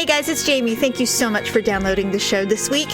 Hey guys, it's Jamie. Thank you so much for downloading the show this week.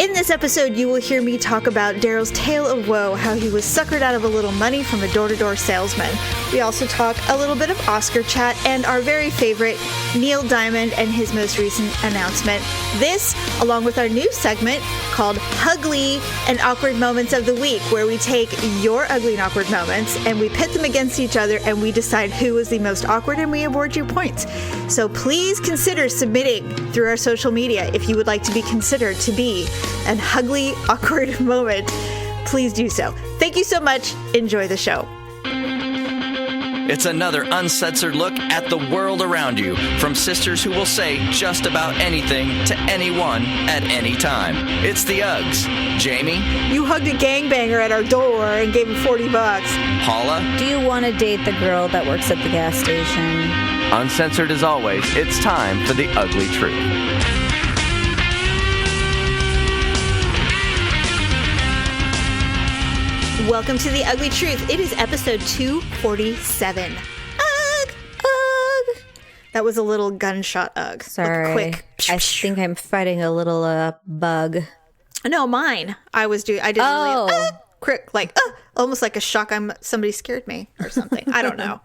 In this episode, you will hear me talk about Daryl's tale of woe, how he was suckered out of a little money from a door-to-door salesman. We also talk a little bit of Oscar chat and our very favorite Neil Diamond and his most recent announcement. This, along with our new segment called HUglee and Awkward Moments of the Week, where we take your ugly and awkward moments and we pit them against each other and we decide who is the most awkward and we award you points. So please consider submitting through our social media if you would like to be considered to be an HUglee awkward moment. Please do so. Thank you so much. Enjoy the show. It's another uncensored look at the world around you, from sisters who will say just about anything to anyone at any time. It's the Uggs. Jamie? You hugged a gangbanger at our door and gave him $40. Paula? Do you want to date the girl that works at the gas station? Uncensored as always, it's time for the ugly truth. Welcome to The Ugly Truth. It is episode 247. Ugh! Ugh! That was a little gunshot ugh. Sorry. Quick. I think I'm fighting a little bug. No, mine. I did really quick, like, almost like a shock. Somebody scared me or something. I don't know.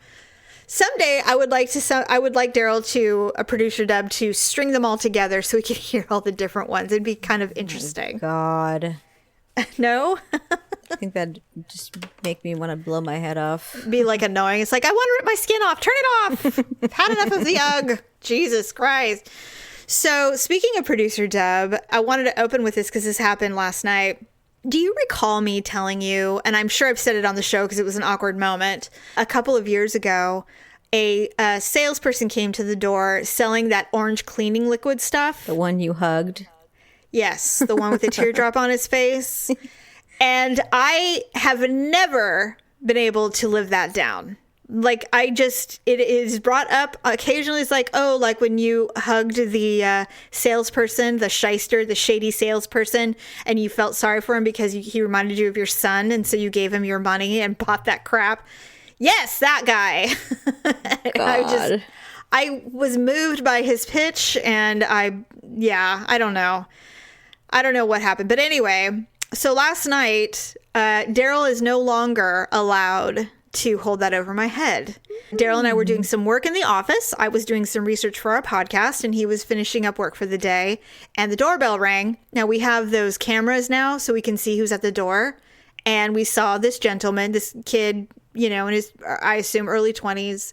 Someday I would like Daryl to, a producer dub, to string them all together so we can hear all the different ones. It'd be kind of interesting. God. No? I think that'd just make me want to blow my head off. Be like annoying. It's like, I want to rip my skin off. Turn it off. I've had enough of the Ugg. Jesus Christ. So speaking of producer dub, I wanted to open with this because this happened last night. Do you recall me telling you, and I'm sure I've said it on the show because it was an awkward moment, a couple of years ago, a salesperson came to the door selling that orange cleaning liquid stuff. The one you hugged? Yes, the one with the teardrop on his face. And I have never been able to live that down. Like, it is brought up occasionally. It's like, oh, like when you hugged the salesperson, the shyster, the shady salesperson, and you felt sorry for him because he reminded you of your son. And so you gave him your money and bought that crap. Yes, that guy. I was moved by his pitch and I don't know. I don't know what happened. But anyway, so last night, Daryl is no longer allowed to hold that over my head. Daryl and I were doing some work in the office. I was doing some research for our podcast, and he was finishing up work for the day. And the doorbell rang. Now, we have those cameras now, so we can see who's at the door. And we saw this gentleman, this kid, in his, I assume, early 20s,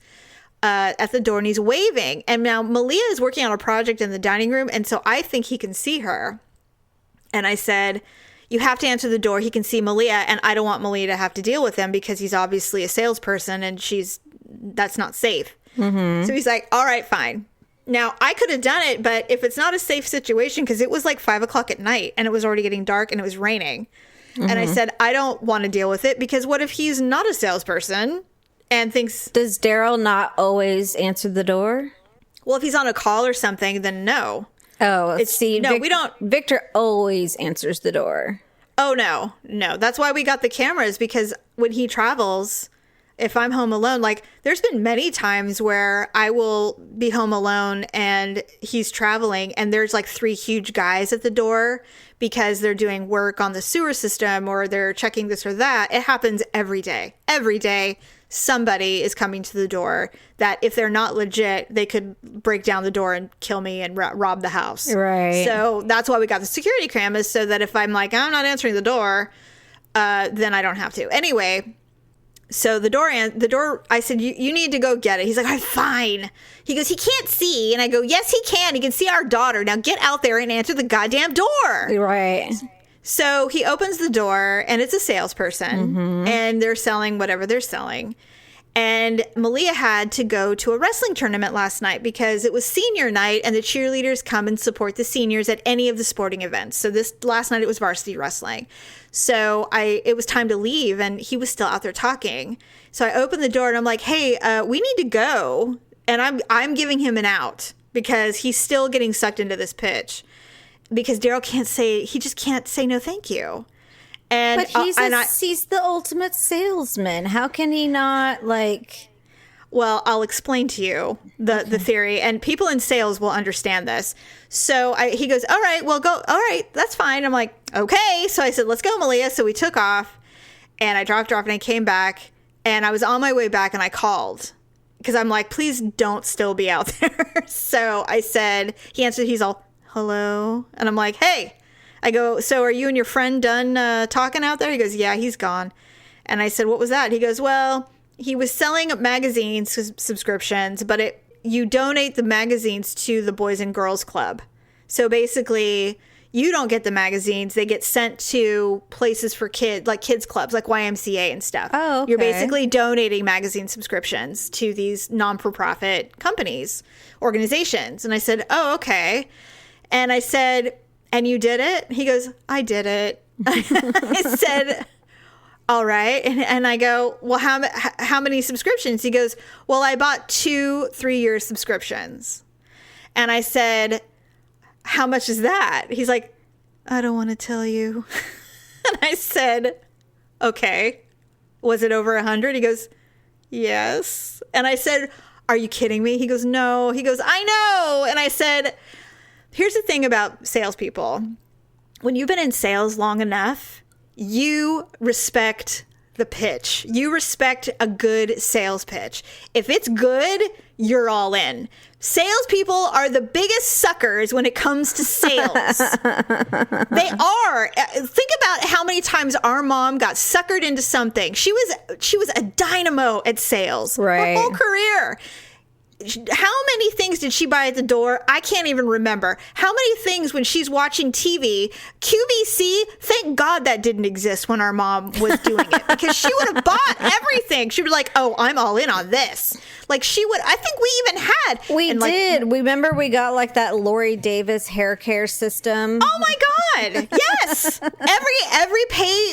at the door, and he's waving. And now Malia is working on a project in the dining room, and so I think he can see her. And I said, you have to answer the door. He can see Malia, and I don't want Malia to have to deal with him because he's obviously a salesperson and that's not safe. Mm-hmm. So he's like, all right, fine. Now, I could have done it, but if it's not a safe situation, because it was like 5:00 at night and it was already getting dark and it was raining. Mm-hmm. And I said, I don't want to deal with it because what if he's not a salesperson and thinks... Does Daryl not always answer the door? Well, if he's on a call or something, then no. Oh, we don't. Victor always answers the door. Oh, no. That's why we got the cameras, because when he travels, if I'm home alone, like there's been many times where I will be home alone and he's traveling and there's like 3 huge guys at the door because they're doing work on the sewer system or they're checking this or that. It happens every day. Every day. Somebody is coming to the door that if they're not legit, they could break down the door and kill me and rob the house. Right. So that's why we got the security cameras, so that if I'm like, I'm not answering the door, then I don't have to. Anyway, so the door, I said, you need to go get it. He's like, I'm fine. He goes, he can't see. And I go, yes, he can. He can see our daughter. Now get out there and answer the goddamn door. Right. So he opens the door, and it's a salesperson, and they're selling whatever they're selling. And Malia had to go to a wrestling tournament last night because it was senior night, and the cheerleaders come and support the seniors at any of the sporting events. So last night it was varsity wrestling. So it was time to leave, and he was still out there talking. So I opened the door, and I'm like, hey, we need to go. And I'm giving him an out because he's still getting sucked into this pitch. Because Daryl just can't say no thank you. But he's the ultimate salesman. How can he not, like... well, I'll explain to you the theory, and people in sales will understand this. So he goes, all right, well, go. All right, that's fine. I'm like, okay. So I said, let's go, Malia. So we took off, and I dropped her off, and I came back, and I was on my way back, and I called because I'm like, please don't still be out there. So I said, he answered, he's all, hello. And I'm like, hey. I go, so are you and your friend done talking out there? He goes, yeah, he's gone. And I said, what was that? He goes, well, he was selling magazine subscriptions, but you donate the magazines to the Boys and Girls Club. So basically, you don't get the magazines. They get sent to places for kids, like kids clubs, like YMCA and stuff. Oh, okay. You're basically donating magazine subscriptions to these non-for-profit companies, organizations. And I said, oh, okay. And I said, and you did it? He goes, I did it. I said, all right. And I go, well, how many subscriptions? He goes, well, I bought 2 3-year subscriptions. And I said, how much is that? He's like, I don't want to tell you. And I said, okay. Was it over 100? He goes, yes. And I said, are you kidding me? He goes, no. He goes, I know. And I said, here's the thing about salespeople. When you've been in sales long enough, you respect the pitch. You respect a good sales pitch. If it's good, you're all in. Salespeople are the biggest suckers when it comes to sales. They are. Think about how many times our mom got suckered into something. She was a dynamo at sales Right. her whole career. How many things did she buy at the door? I can't even remember. How many things when she's watching TV, QVC, thank God that didn't exist when our mom was doing it, because she would have bought everything. She'd be like, oh, I'm all in on this. Like she would, I think we even had. We and did. We remember we got like that Lori Davis hair care system. Oh my God. Yes. Every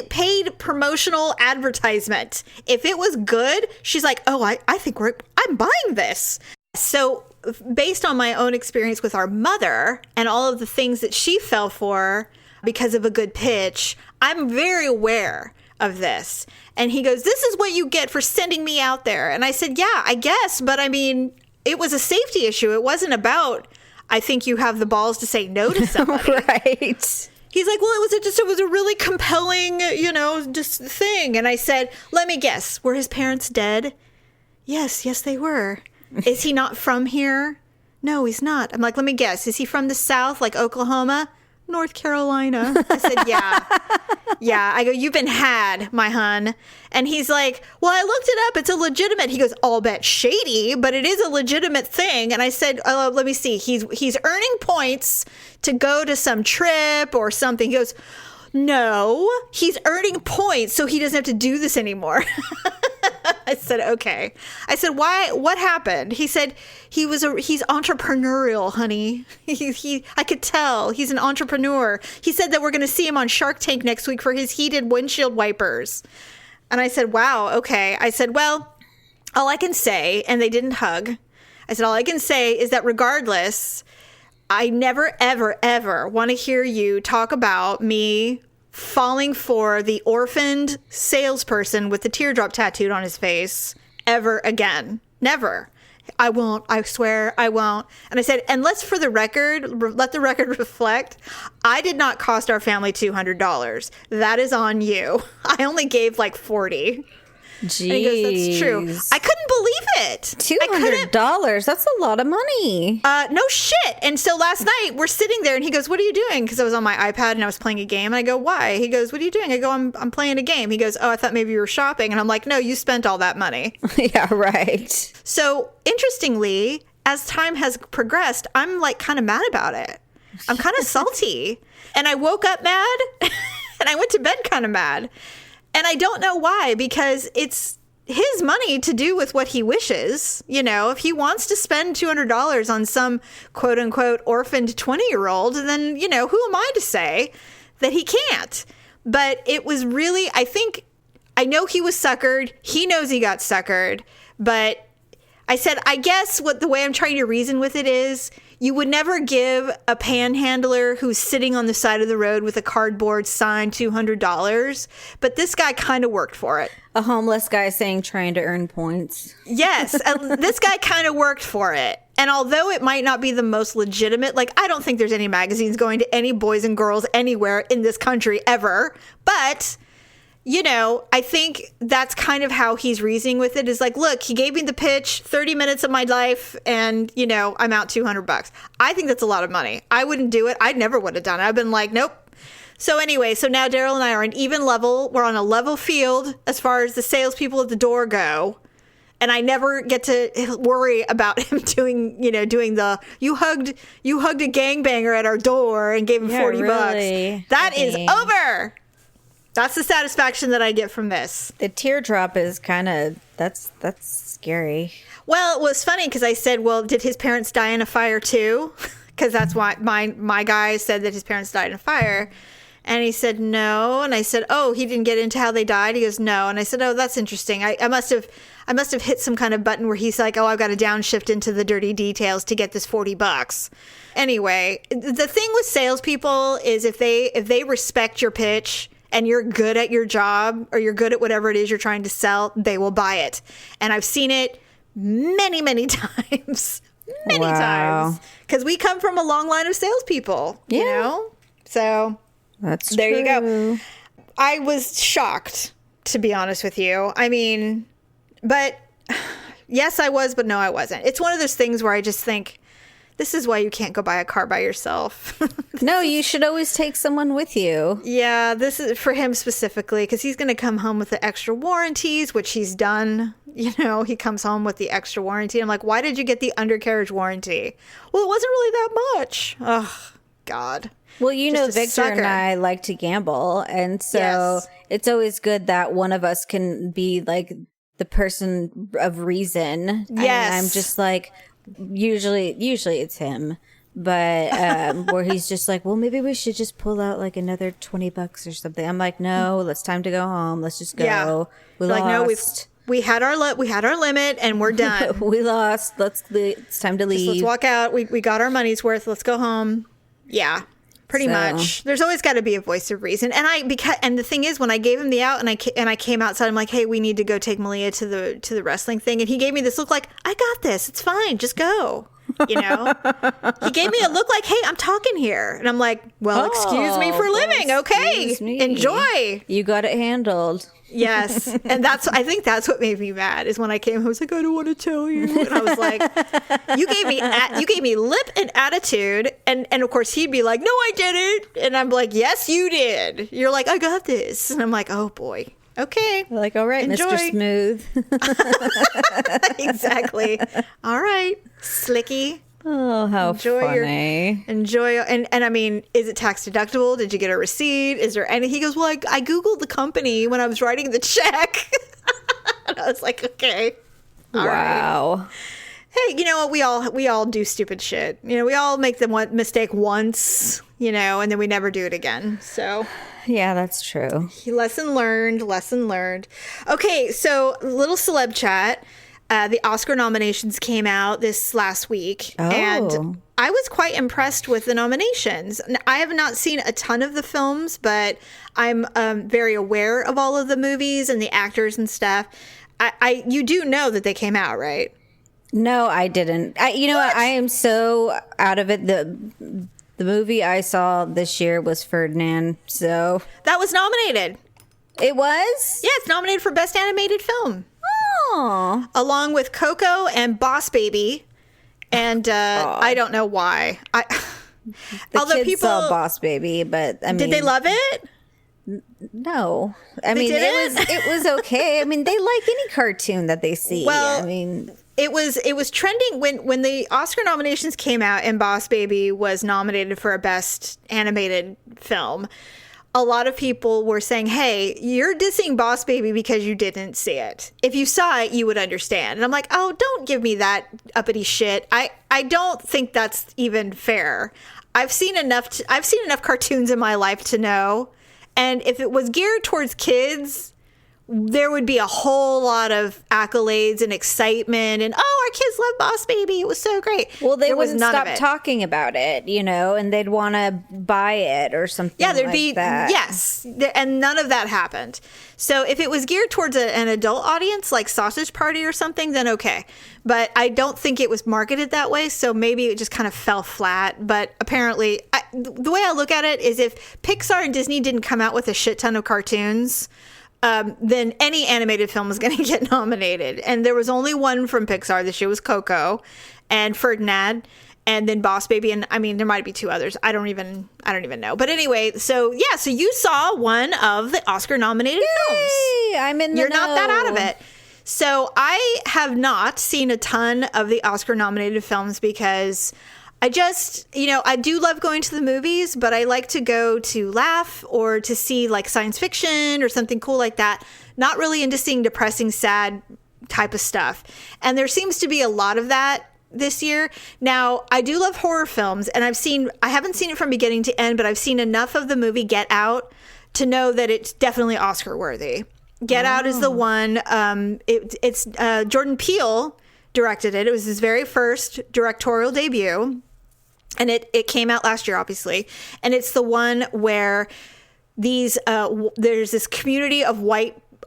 paid promotional advertisement. If it was good, she's like, oh, I think I'm buying this. So based on my own experience with our mother and all of the things that she fell for because of a good pitch, I'm very aware of this. And he goes, this is what you get for sending me out there. And I said, yeah, I guess. But I mean, it was a safety issue. It wasn't about, I think you have the balls to say no to somebody. Right. He's like, well, it was a really compelling, just thing. And I said, let me guess, were his parents dead? Yes, they were. Is he not from here? No, he's not. I'm like, let me guess. Is he from the South, like Oklahoma? North Carolina. I said, yeah. Yeah. I go, you've been had, my hun. And he's like, well, I looked it up. It's a legitimate. He goes, all bet shady, but it is a legitimate thing. And I said, oh, let me see. He's earning points to go to some trip or something. He goes, no, he's earning points so he doesn't have to do this anymore. I said, okay. I said, why? What happened? He said, he's entrepreneurial, honey. I could tell he's an entrepreneur. He said that we're going to see him on Shark Tank next week for his heated windshield wipers. And I said, wow, okay. I said, well, all I can say, and they didn't hug. I said, all I can say is that regardless, I never, ever, ever want to hear you talk about me falling for the orphaned salesperson with the teardrop tattooed on his face ever again. Never. I won't. I swear I won't. And I said, and let the record reflect, I did not cost our family $200. That is on you. I only gave like $40. Jeez. And he goes, that's true. I couldn't believe it. $200. That's a lot of money. No shit. And so last night we're sitting there and he goes, what are you doing? Because I was on my iPad and I was playing a game. And I go, why? He goes, what are you doing? I go, I'm playing a game. He goes, oh, I thought maybe you were shopping. And I'm like, no, you spent all that money. Yeah, right. So interestingly, as time has progressed, I'm like kind of mad about it. I'm kind of salty. And I woke up mad and I went to bed kind of mad. And I don't know why, because it's his money to do with what he wishes. If he wants to spend $200 on some quote unquote orphaned 20-year-old, then, who am I to say that he can't? But it was really, I know he was suckered. He knows he got suckered, but I said, I guess the way I'm trying to reason with it is you would never give a panhandler who's sitting on the side of the road with a cardboard sign $200, but this guy kind of worked for it. A homeless guy saying trying to earn points. Yes, this guy kind of worked for it. And although it might not be the most legitimate, like, I don't think there's any magazines going to any boys and girls anywhere in this country ever, but... You know, I think that's kind of how he's reasoning with it is like, look, he gave me the pitch, 30 minutes of my life, and, you know, I'm out $200. I think that's a lot of money. I wouldn't do it. I never would have done it. I've been like, nope. So anyway, so now Daryl and I are on even level. We're on a level field as far as the salespeople at the door go. And I never get to worry about him doing the, you hugged a gangbanger at our door and gave him $40. That is over. That's the satisfaction that I get from this. The teardrop is kind of, that's scary. Well, it was funny because I said, well, did his parents die in a fire too? Because that's why my guy said that his parents died in a fire. And he said, no. And I said, oh, he didn't get into how they died? He goes, no. And I said, oh, that's interesting. I must have hit some kind of button where he's like, oh, I've got to downshift into the dirty details to get this $40. Anyway, the thing with salespeople is if they respect your pitch, and you're good at your job or you're good at whatever it is you're trying to sell, they will buy it. And I've seen it many, many times. Many times. Because we come from a long line of salespeople, you know? So that's there true. you go. I was shocked, to be honest with you. I mean, but yes, I was, but no, I wasn't. It's one of those things where I just think, this is why you can't go buy a car by yourself. No, you should always take someone with you. Yeah, this is for him specifically because he's going to come home with the extra warranties, which he's done. You know, he comes home with the extra warranty. I'm like, why did you get the undercarriage warranty? Well, it wasn't really that much. Oh, God. Well, you Just know, a Victor sucker. and I like to gamble. And so Yes. it's always good that one of us can be like the person of reason. Yes. And I'm just like, usually it's him. But where he's just like, well, maybe we should just pull out like another $20 or something. I'm like, no, it's time to go home. Let's just go. Yeah. We Like, lost. no, we had our limit and we're done. We lost. It's time to leave. Let's walk out. We got our money's worth. Let's go home. Yeah, pretty much. There's always got to be a voice of reason. And the thing is, when I gave him the out and I came outside, I'm like, hey, we need to go take Malia to the wrestling thing. And he gave me this look like, I got this. It's fine. Just go. You know, he gave me a look like, hey, I'm talking here. And I'm like, well, excuse me for living. Okay. Excuse me. Enjoy. You got it handled. Yes. And I think that's what made me mad is when I came home, I was like, I don't want to tell you. And I was like, you gave me lip and attitude. And of course he'd be like, no, I didn't. And I'm like, yes, you did. You're like, I got this. And I'm like, oh boy. Okay. Like, all right, Enjoy. Mr. Smooth. Exactly. All right. Slicky. Oh, how Enjoy funny. And I mean, is it tax deductible? Did you get a receipt? Is there any? He goes, well, I Googled the company when I was writing the check. And I was like, okay. All right. Wow. Hey, you know what? We all do stupid shit. You know, we all make the one mistake once, you know, and then we never do it again. So Yeah, that's true. lesson learned. Okay, so little celeb chat. The Oscar nominations came out this last week, and I was quite impressed with the nominations. I have not seen a ton of the films, but I'm very aware of all of the movies and the actors and stuff. You do know that they came out, right? No, I didn't. You know what? I am so out of it. The movie I saw this year was Ferdinand, so That was nominated. it was. Yeah, it's nominated for Best Animated Film, Oh, along with Coco and Boss Baby. And I don't know why. the kids saw Boss Baby, but I mean, did they love it? No, I mean didn't? it was okay. I mean, they like any cartoon that they see. Well, I mean, it was trending when the Oscar nominations came out and Boss Baby was nominated for a Best Animated Film. A lot of people were saying, hey, you're dissing Boss Baby because you didn't see it. If you saw it, you would understand. And I'm like, oh, don't give me that uppity shit. I don't think that's even fair. I've seen enough cartoons in my life to know. And if it was geared towards kids, there would be a whole lot of accolades and excitement and, oh, our kids love Boss Baby. It was so great. Well, they there was wouldn't none stop of it. talking about it, and they'd want to buy it or something. Yeah, there'd like be, that. yes. And none of that happened. So if it was geared towards an adult audience, like Sausage Party or something, then okay. But I don't think it was marketed that way. So maybe it just kind of fell flat. But apparently, the way I look at it is if Pixar and Disney didn't come out with a shit ton of cartoons, then any animated film was going to get nominated. And there was only one from Pixar this year, was Coco and Ferdinand, and then Boss Baby. And I mean, there might be two others. I don't even know. But anyway, so yeah, so you saw one of the Oscar nominated films. I'm in the You're not that out of know. it. So I have not seen a ton of the Oscar nominated films because I just, I do love going to the movies, but I like to go to laugh or to see like science fiction or something cool like that. Not really into seeing depressing, sad type of stuff. And there seems to be a lot of that this year. Now, I do love horror films, and I haven't seen it from beginning to end, but I've seen enough of the movie Get Out to know that it's definitely Oscar worthy. Get Out is the one. It's Jordan Peele directed it. It was his very first directorial debut. And it came out last year, obviously. And it's the one where there's this community of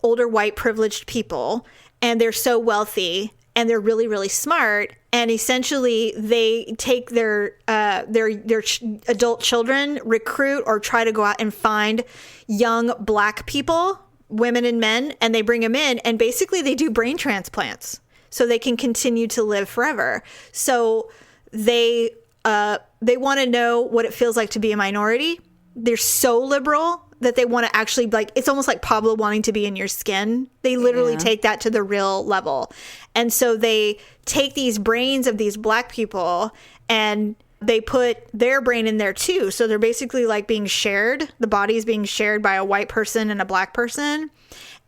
older white privileged people, and they're so wealthy and they're really, really smart. And essentially they take their adult children, recruit or try to go out and find young black people, women and men, and they bring them in, and basically they do brain transplants so they can continue to live forever. So they want to know what it feels like to be a minority. They're so liberal that they want to actually, like, it's almost like Paula wanting to be in your skin. They literally take that to the real level. And so they take these brains of these black people and they put their brain in there too. So they're basically like being shared. The body is being shared by a white person and a black person.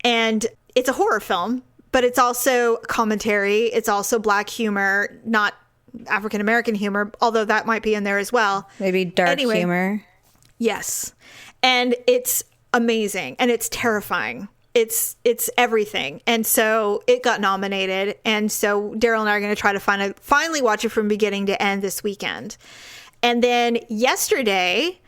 And it's a horror film, but it's also commentary. It's also black humor, not African-American humor, although that might be in there as well. Maybe dark humor. Yes. And it's amazing and it's terrifying. It's everything. And so it got nominated. And so Daryl and I are going to try to finally watch it from beginning to end this weekend. And then yesterday,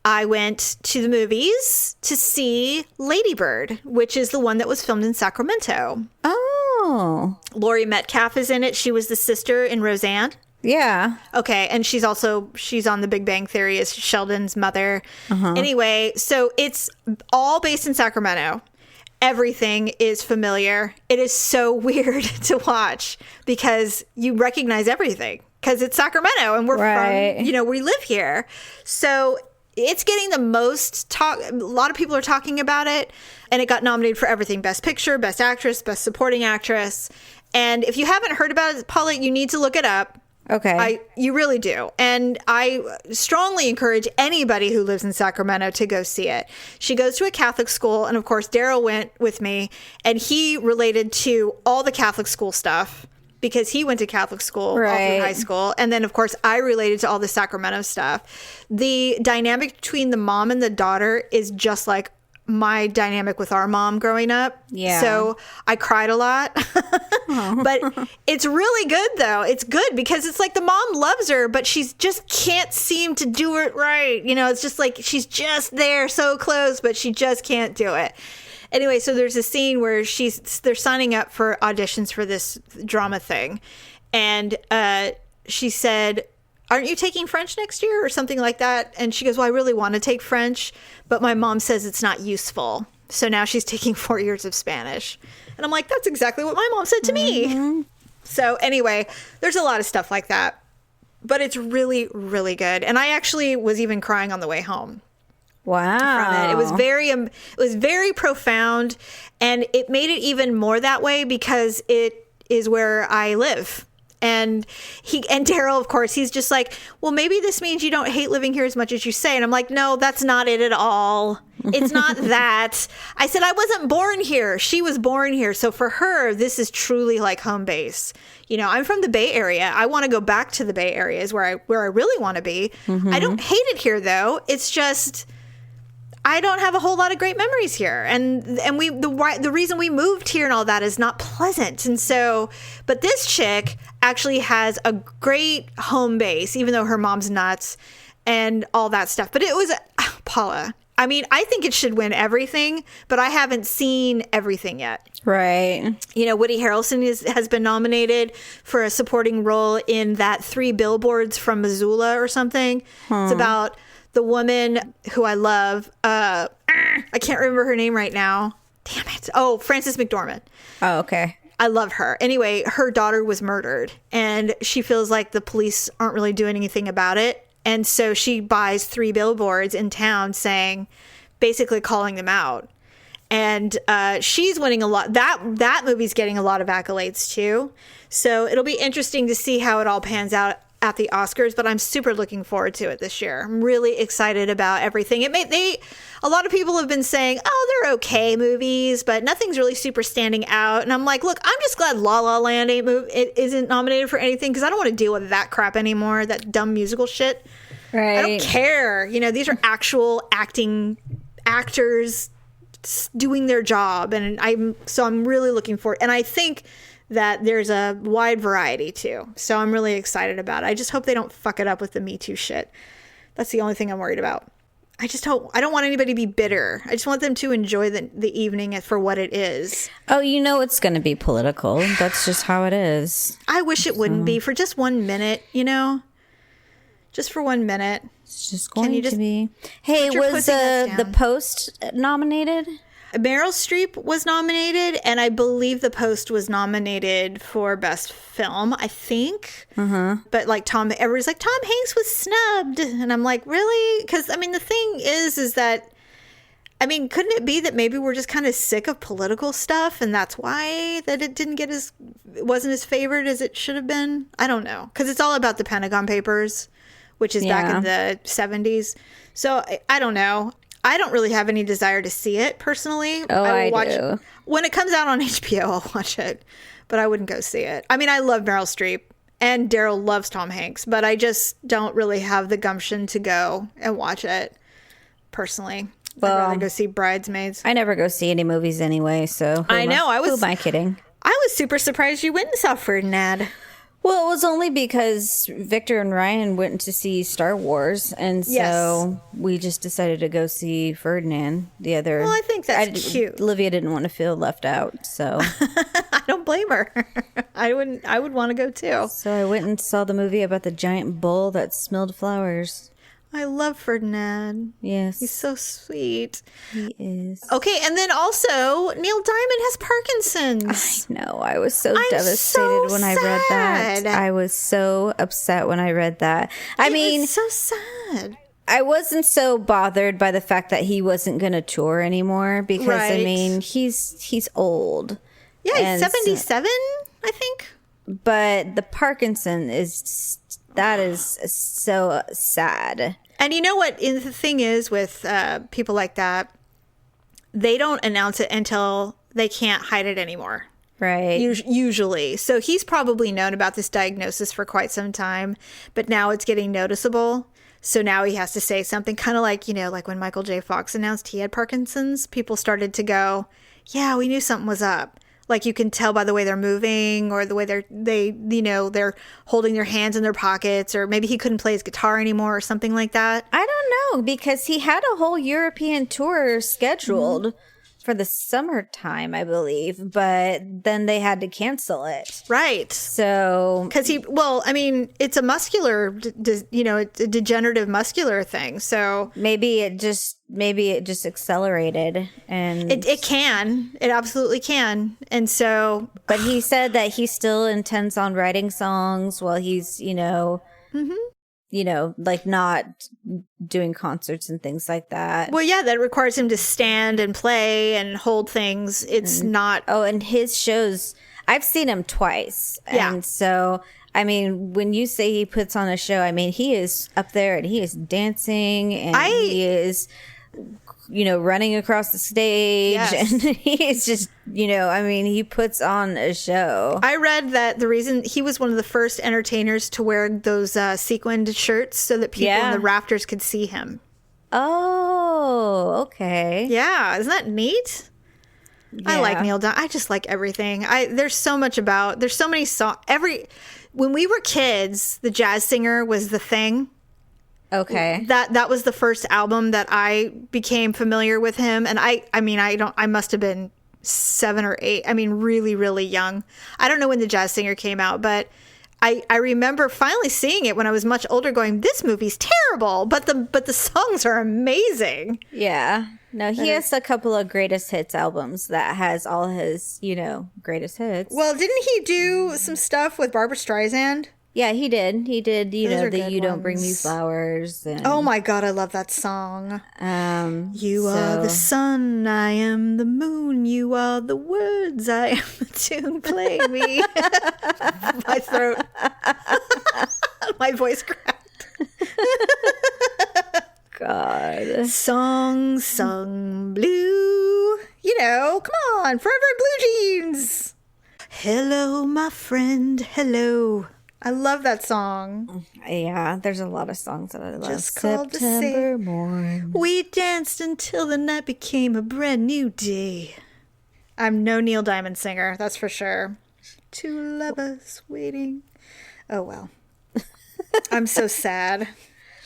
I went to the movies to see Lady Bird, which is the one that was filmed in Sacramento. Oh. Laurie Metcalf is in it. She was the sister in Roseanne. Yeah. Okay. And she's on The Big Bang Theory as Sheldon's mother. Anyway, so it's all based in Sacramento. Everything is familiar. It is so weird to watch because you recognize everything because it's Sacramento and we're from, we live here. So it's getting the most talk. A lot of people are talking about it, and it got nominated for everything: Best Picture, Best Actress, Best Supporting Actress. And if you haven't heard about it, Paula, you need to look it up. Okay. You really do. And I strongly encourage anybody who lives in Sacramento to go see it. She goes to a Catholic school. And of course, Daryl went with me and he related to all the Catholic school stuff because he went to Catholic school all through high school. And then, of course, I related to all the Sacramento stuff. The dynamic between the mom and the daughter is just like my dynamic with our mom growing up. Yeah. So I cried a lot. But it's really good, though. It's good because it's like the mom loves her, but she just can't seem to do it right. It's just like she's just there so close, but she just can't do it. Anyway, so there's a scene where they're signing up for auditions for this drama thing. And she said, "Aren't you taking French next year?" or something like that. And she goes, "Well, I really want to take French, but my mom says it's not useful." So now she's taking 4 years of Spanish. And I'm like, that's exactly what my mom said to me. So anyway, there's a lot of stuff like that. But it's really, really good. And I actually was even crying on the way home. Wow. From it. It was very profound. And it made it even more that way because it is where I live. And Daryl, of course, he's just like, "Well, maybe this means you don't hate living here as much as you say." And I'm like, "No, that's not it at all. It's not that." I said, "I wasn't born here. She was born here. So for her, this is truly like home base. I'm from the Bay Area. I want to go back to the Bay Area is where I really want to be. I don't hate it here, though. It's just, I don't have a whole lot of great memories here, and the reason we moved here and all that is not pleasant. And so, but this chick actually has a great home base, even though her mom's nuts and all that stuff. But it was Paula. I mean, I think it should win everything, but I haven't seen everything yet. Right. You know, Woody Harrelson has been nominated for a supporting role in that 3 Billboards from Missoula or something. It's about the woman who I love. I can't remember her name right now. Damn it. Oh, Frances McDormand. Oh, okay. I love her. Anyway, her daughter was murdered, and she feels like the police aren't really doing anything about it. And so she buys 3 billboards in town saying, basically calling them out. And she's winning a lot. That movie's getting a lot of accolades too. So it'll be interesting to see how it all pans out at the Oscars, but I'm super looking forward to it this year. I'm really excited about everything. A lot of people have been saying, oh, they're okay movies, but nothing's really super standing out. And I'm like, look, I'm just glad La La Land isn't nominated for anything, because I don't want to deal with that crap anymore, that dumb musical shit. Right. I don't care. You know, these are actual actors doing their job, and I'm really looking forward. And I think that there's a wide variety too. So I'm really excited about it. I just hope they don't fuck it up with the Me Too shit. That's the only thing I'm worried about. I don't want anybody to be bitter. I just want them to enjoy the evening for what it is. Oh, you know it's going to be political. That's just how it is. I wish it wouldn't be for just 1 minute, you know? Just for 1 minute. It's just going to be. Hey, was the Post nominated? Meryl Streep was nominated, and I believe The Post was nominated for Best Film, I think. But like everybody's like, Tom Hanks was snubbed. And I'm like, really? Because, I mean, the thing is that, I mean, couldn't it be that maybe we're just kind of sick of political stuff, and that's why that it wasn't as favored as it should have been? I don't know. Because it's all about the Pentagon Papers, which is back in the 70s. So I don't know. I don't really have any desire to see it personally. Oh, I watch do. When it comes out on HBO, I'll watch it, but I wouldn't go see it. I mean, I love Meryl Streep, and Daryl loves Tom Hanks, but I just don't really have the gumption to go and watch it personally. Well, I'd rather go see Bridesmaids. I never go see any movies anyway, so who am I kidding? I was super surprised you went and saw Ferdinand. Well, it was only because Victor and Ryan went to see Star Wars, and so we just decided to go see Ferdinand. The other, well, I think that's cute. Olivia didn't want to feel left out, so I don't blame her. I would want to go too. So I went and saw the movie about the giant bull that smelled flowers. I love Ferdinand. Yes. He's so sweet. He is. Okay, and then also, Neil Diamond has Parkinson's. I know. I was so devastated when I read that. I was so upset when I read that. I mean, it's so sad. I wasn't so bothered by the fact that he wasn't going to tour anymore because, I mean, he's old. Yeah, he's 77, I think. But the Parkinson is so sad. And you know what the thing is with people like that, they don't announce it until they can't hide it anymore. Right. Usually. So he's probably known about this diagnosis for quite some time, but now it's getting noticeable. So now he has to say something, kind of like, you know, like when Michael J. Fox announced he had Parkinson's, people started to go, yeah, we knew something was up. Like you can tell by the way they're moving or the way they're holding their hands in their pockets, or maybe he couldn't play his guitar anymore or something like that. I don't know, because he had a whole European tour scheduled for the summertime, I believe, but then they had to cancel it. Right. So, because it's a muscular, it's a degenerative muscular thing. So maybe it just accelerated, and it absolutely can. And so, but he said that he still intends on writing songs while he's, like not doing concerts and things like that. Well, yeah, that requires him to stand and play and hold things. It's not. Oh, and his shows, I've seen him twice. Yeah. And so, I mean, when you say he puts on a show, I mean, he is up there and he is dancing and he is, running across the stage. Yes. And he's just, he puts on a show. I read that the reason he was one of the first entertainers to wear those sequined shirts so that people in the rafters could see him. Oh. Oh, okay. Yeah, isn't that neat? Yeah. I like Neil Diamond. I just like everything. There's so many songs. When we were kids, the Jazz Singer was the thing. Okay. That was the first album that I became familiar with him, and I must have been 7 or 8. I mean, really, really young. I don't know when the Jazz Singer came out, but I remember finally seeing it when I was much older, going, "This movie's terrible," but the songs are amazing. Yeah. No, he has a couple of greatest hits albums that has all his, greatest hits. Well, didn't he do some stuff with Barbra Streisand? Yeah, he did. He did, the You Don't Bring Me Flowers. And, oh my God, I love that song. You are the sun, I am the moon, you are the words, I am the tune, play me. My throat. My voice cracked. God. Song sung blue. Come on, forever blue jeans. Hello, my friend, hello. I love that song. Yeah, there's a lot of songs that I love. Just called September morn. We danced until the night became a brand new day. I'm no Neil Diamond singer, that's for sure. Two lovers waiting. Oh, well. I'm so sad.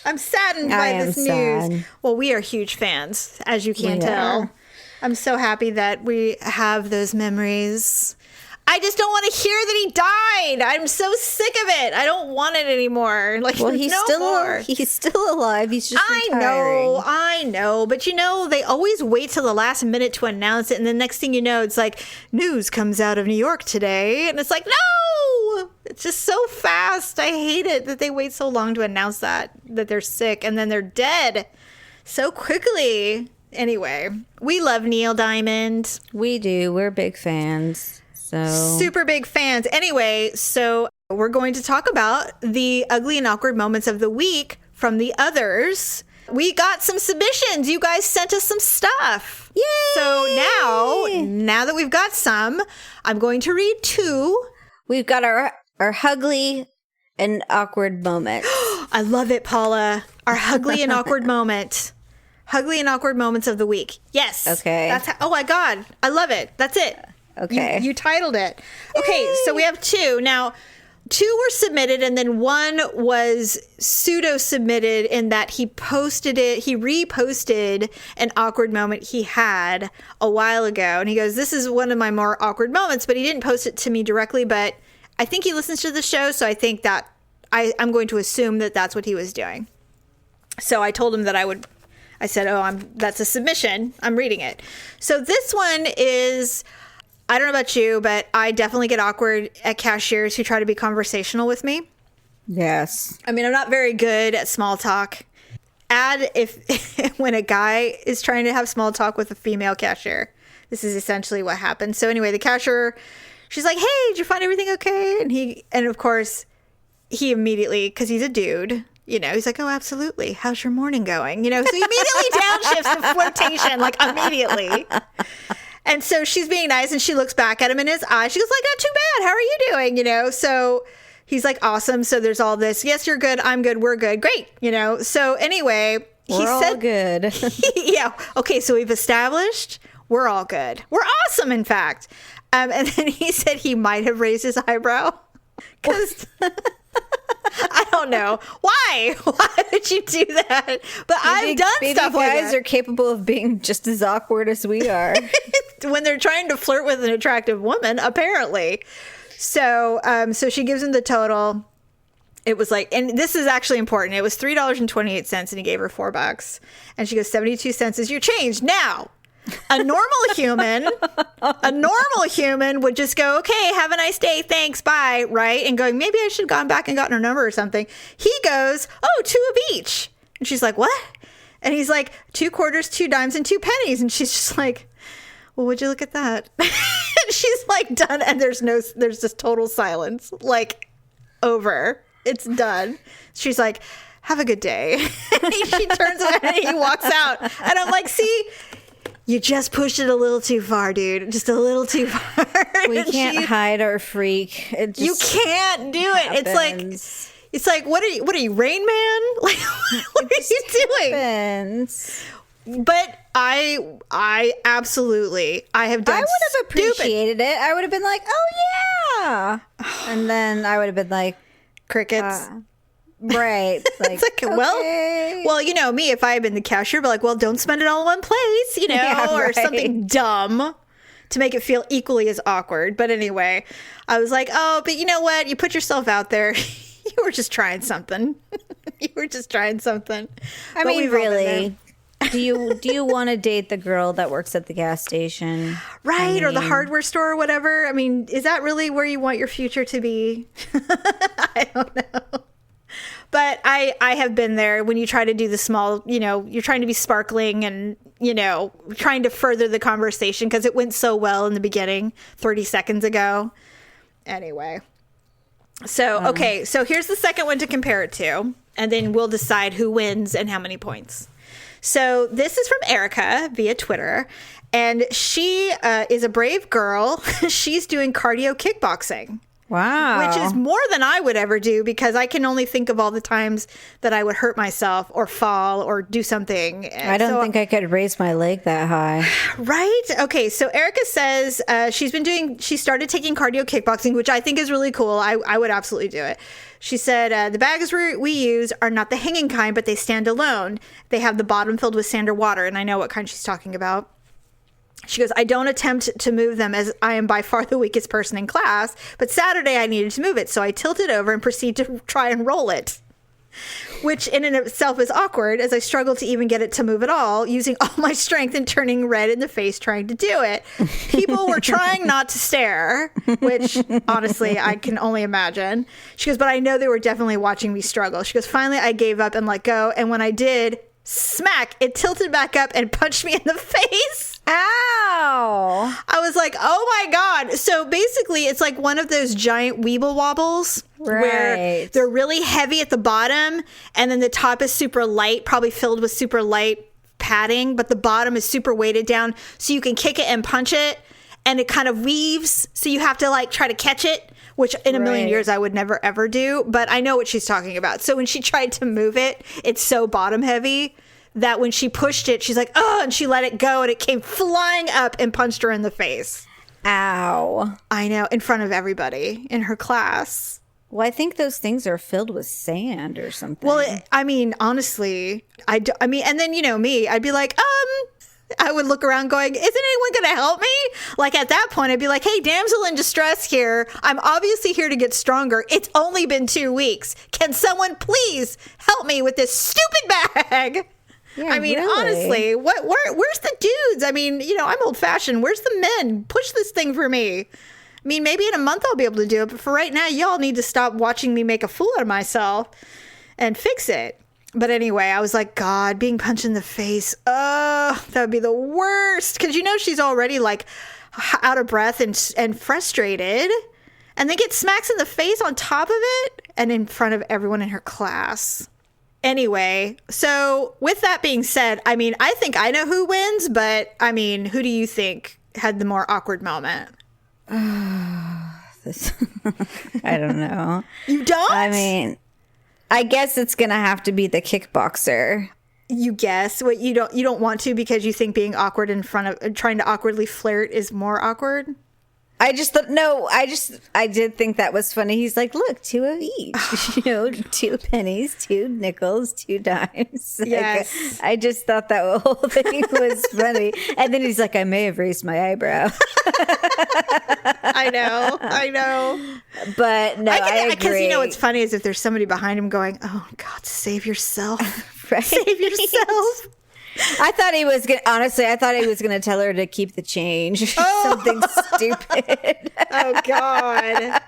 I'm saddened by this news. Sad. Well, we are huge fans, as you can tell. I'm so happy that we have those memories. I just don't want to hear that he died. I'm so sick of it. I don't want it anymore. Well, he's still alive. He's just retiring. I know. But they always wait till the last minute to announce it. And the next thing you know, it's like, news comes out of New York today. And it's like, no! It's just so fast. I hate it that they wait so long to announce that they're sick. And then they're dead so quickly. Anyway, we love Neil Diamond. We do. We're big fans. Super big fans. Anyway, so we're going to talk about the ugly and awkward moments of the week from the others. We got some submissions. You guys sent us some stuff. Yay! So now that we've got some, I'm going to read 2. We've got our HUglee and awkward moment. I love it, Paula. Our HUglee and awkward moment. HUglee and awkward moments of the week. Yes. Okay. Oh my God. I love it. That's it. Okay. You titled it. Okay, Yay! So we have 2. Now, 2 were submitted, and then 1 was pseudo-submitted in that he reposted an awkward moment he had a while ago. And he goes, this is one of my more awkward moments, but he didn't post it to me directly, but I think he listens to the show, so I think that I'm going to assume that that's what he was doing. So I told him that I said, that's a submission. I'm reading it. So this one is... I don't know about you, but I definitely get awkward at cashiers who try to be conversational with me. Yes. I mean, I'm not very good at small talk. When a guy is trying to have small talk with a female cashier, this is essentially what happened. So anyway, the cashier, she's like, "Hey, did you find everything okay?" And of course, he immediately, because he's a dude, he's like, "Oh, absolutely. How's your morning going?" So he immediately downshifts the flirtation, like immediately. And so she's being nice, and she looks back at him in his eyes. She goes like, "Not too bad. How are you doing?" So he's like, "Awesome." So there's all this. Yes, you're good. I'm good. We're good. Great. So anyway, we're all good. Yeah. Okay. So we've established we're all good. We're awesome, in fact. And then he said he might have raised his eyebrow because I don't know why. Why would you do that? But I've done stuff like that. Guys are capable of being just as awkward as we are when they're trying to flirt with an attractive woman, apparently. So, so she gives him the total. It was like, and this is actually important. It was $3.28, and he gave her $4. And she goes, 72 cents is your change. Now, a normal human would just go, "Okay, have a nice day. Thanks. Bye." Right. And going, maybe I should have gone back and gotten her number or something. He goes, "Oh, 2 of each." And she's like, "What?" And he's like, 2 quarters, 2 dimes, and 2 pennies. And she's just like, "Well, would you look at that?" And she's like, done. And there's just total silence, like over. It's done. She's like, "Have a good day." And she turns around and he walks out. And I'm like, see, you just pushed it a little too far, dude. Just a little too far. We can't hide our freak. You can't do it. It's like, what are you, Rain Man? Like, what are you doing? Happens. But I absolutely, I have done. I would have appreciated it. I would have been like, oh yeah, and then I would have been like, crickets. Right. Like, it's like, okay. well, you know me, if I had been the cashier, I'd be like, well, don't spend it all in one place, you know, Yeah, or right. something dumb to make it feel equally as awkward. But anyway, I was like, oh, but you know what? You put yourself out there. You were just trying something. You were just trying something. I mean, really, do you want to date the girl that works at the gas station? Right. Or the hardware store or whatever. I mean, is that really where you want your future to be? I don't know. But I have been there when you try to do the small, you know, you're trying to be sparkling and, you know, trying to further the conversation because it went so well in the beginning 30 seconds ago. Anyway. So, okay. So here's the second one to compare it to. And then we'll decide who wins and how many points. So this is from Erica via Twitter. And she is a brave girl. She's doing cardio kickboxing. Wow. Which is more than I would ever do because I can only think of all the times that I would hurt myself or fall or do something. And I don't think I could raise my leg that high. Right? Okay. So Erica says she started taking cardio kickboxing, which I think is really cool. I would absolutely do it. She said, the bags we use are not the hanging kind, but they stand alone. They have the bottom filled with sand or water. And I know what kind she's talking about. She goes, I don't attempt to move them as I am by far the weakest person in class, but Saturday I needed to move it. So I tilted over and proceeded to try and roll it, which in and of itself is awkward as I struggled to even get it to move at all, using all my strength and turning red in the face trying to do it. People were trying not to stare, which honestly, I can only imagine. She goes, but I know they were definitely watching me struggle. She goes, finally I gave up and let go. And when I did, smack, it tilted back up and punched me in the face. Ow! I was like, oh my God. So basically, it's like one of those giant Weeble Wobbles where they're really heavy at the bottom and then the top is super light, probably filled with super light padding, but the bottom is super weighted down so you can kick it and punch it and it kind of weaves. So you have to like try to catch it, which in a million years I would never ever do. But I know what she's talking about. So when she tried to move it, it's so bottom heavy that when she pushed it, she's like, oh, and she let it go and it came flying up and punched her in the face. Ow. I know, in front of everybody in her class. Well, I think those things are filled with sand or something. Well, I mean, honestly, I mean, and then, you know, me, I'd be like, I would look around going, isn't anyone going to help me? Like at that point, I'd be like, hey, damsel in distress here. I'm obviously here to get stronger. It's only been 2 weeks. Can someone please help me with this stupid bag? Yeah, I mean, really? honestly, where's the dudes? I mean, you know, I'm old fashioned. Where's the men? Push this thing for me. I mean, maybe in a month I'll be able to do it. But for right now, y'all need to stop watching me make a fool out of myself and fix it. But anyway, I was like, God, being punched in the face. That would be the worst. Because, you know, she's already like out of breath and frustrated. And then get smacks in the face on top of it and in front of everyone in her class. Anyway, so with that being said, I mean, I think I know who wins, but I mean, who do you think had the more awkward moment? I don't know. You don't? I mean, I guess it's gonna have to be the kickboxer. You guess what you don't want to because you think being awkward in front of trying to awkwardly flirt is more awkward? I just thought, no, I did think that was funny. He's like, look, 2 of each, you know, 2 pennies, 2 nickels, 2 dimes. Yes. Like, I just thought that whole thing was funny. And then he's like, I may have raised my eyebrow. I know. But no, I agree. Because you know what's funny is if there's somebody behind him going, oh, God, save yourself. Right? Save yourself. I thought he was gonna tell her to keep the change. Something stupid. Oh God,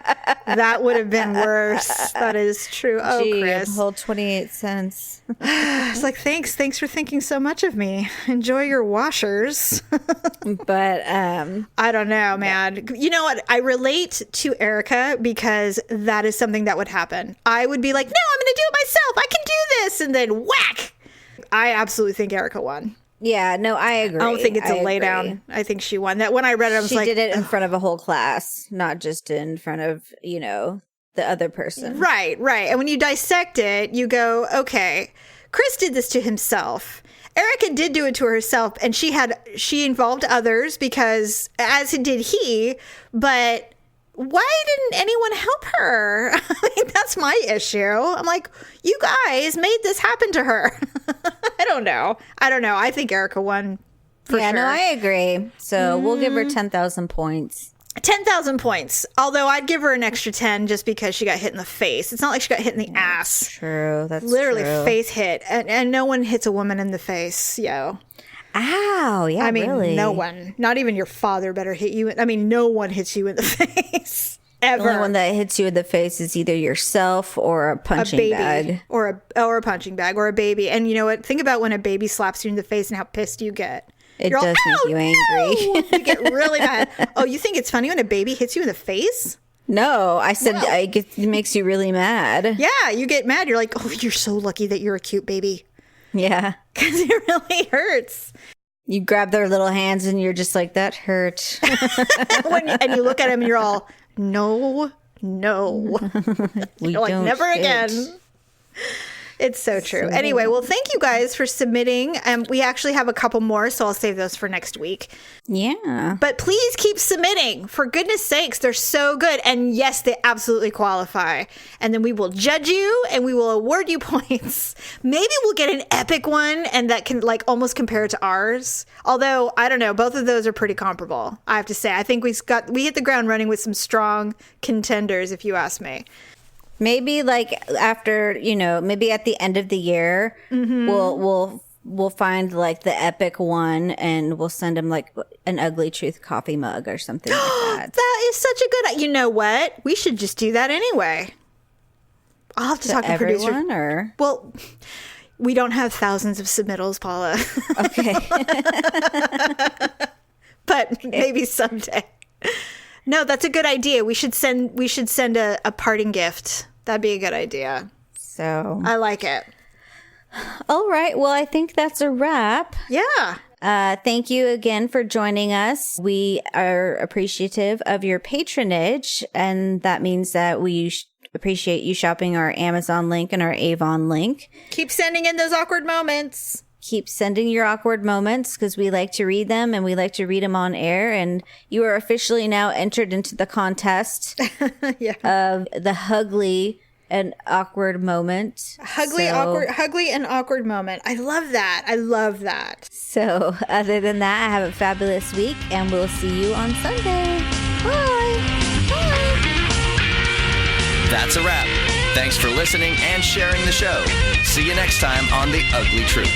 that would have been worse. That is true. Oh, Gee, Chris, whole 28 cents. it's like thanks for thinking so much of me. Enjoy your washers. But I don't know, man. You know what? I relate to Erica because that is something that would happen. I would be like, no, I'm going to do it myself. I can do this, and then whack. I absolutely think Erica won. yeah, no, I agree. I don't think it's a lay agree. down. I think she won. That when I read it, I was She like, did it in front of a whole class, not just in front of, you know, the other person. right. And when you dissect it, you go, okay, Chris did this to himself. Erica did do it to herself, and she involved others because, as did he, but why didn't anyone help her? I mean, that's my issue. I'm like, you guys made this happen to her. I don't know. I think Erica won for sure. No, I agree. So we'll give her 10,000 points. 10,000 points. Although I'd give her an extra 10 just because she got hit in the face. It's not like she got hit in the ass. True. That's literally true. Face hit. And no one hits a woman in the face, yo. Ow. Yeah, I mean, really. no one. Not even your father better hit you. I mean, no one hits you in the face. Ever. The only one that hits you in the face is either yourself or a punching bag. Or a punching bag or a baby. And you know what? Think about when a baby slaps you in the face and how pissed you get. It does make you angry. You get really mad. Oh, you think it's funny when a baby hits you in the face? No, I said it makes you really mad. Yeah, you get mad. You're like, oh, you're so lucky that you're a cute baby. Yeah. Because it really hurts. You grab their little hands and you're just like, that hurt. And you look at them and you're all, no. You're like, never again. It's so true. Anyway, well, thank you guys for submitting. We actually have a couple more, so I'll save those for next week. Yeah. But please keep submitting. For goodness sakes, they're so good. And yes, they absolutely qualify. And then we will judge you and we will award you points. Maybe we'll get an epic one and that can like almost compare to ours. Although, I don't know, both of those are pretty comparable, I have to say. I think we hit the ground running with some strong contenders, if you ask me. Maybe like after, maybe at the end of the year, we'll find like the epic one and we'll send him like an Ugly Truth coffee mug or something like that. That is such a good, you know what? We should just do that anyway. I'll have to talk to producer. Or? Well, we don't have thousands of submittals, Paula. Okay. But maybe someday. No, that's a good idea. We should send a parting gift. That'd be a good idea. So I like it. All right. Well, I think that's a wrap. Yeah. Thank you again for joining us. We are appreciative of your patronage, and that means that we appreciate you shopping our Amazon link and our Avon link. Keep sending in those awkward moments. Keep sending your awkward moments because we like to read them and we like to read them on air. And you are officially now entered into the contest of the HUglee and Awkward moment. HUglee and awkward moment. I love that. So other than that, have a fabulous week and we'll see you on Sunday. Bye. Bye. That's a wrap. Thanks for listening and sharing the show. See you next time on The Ugly Truth.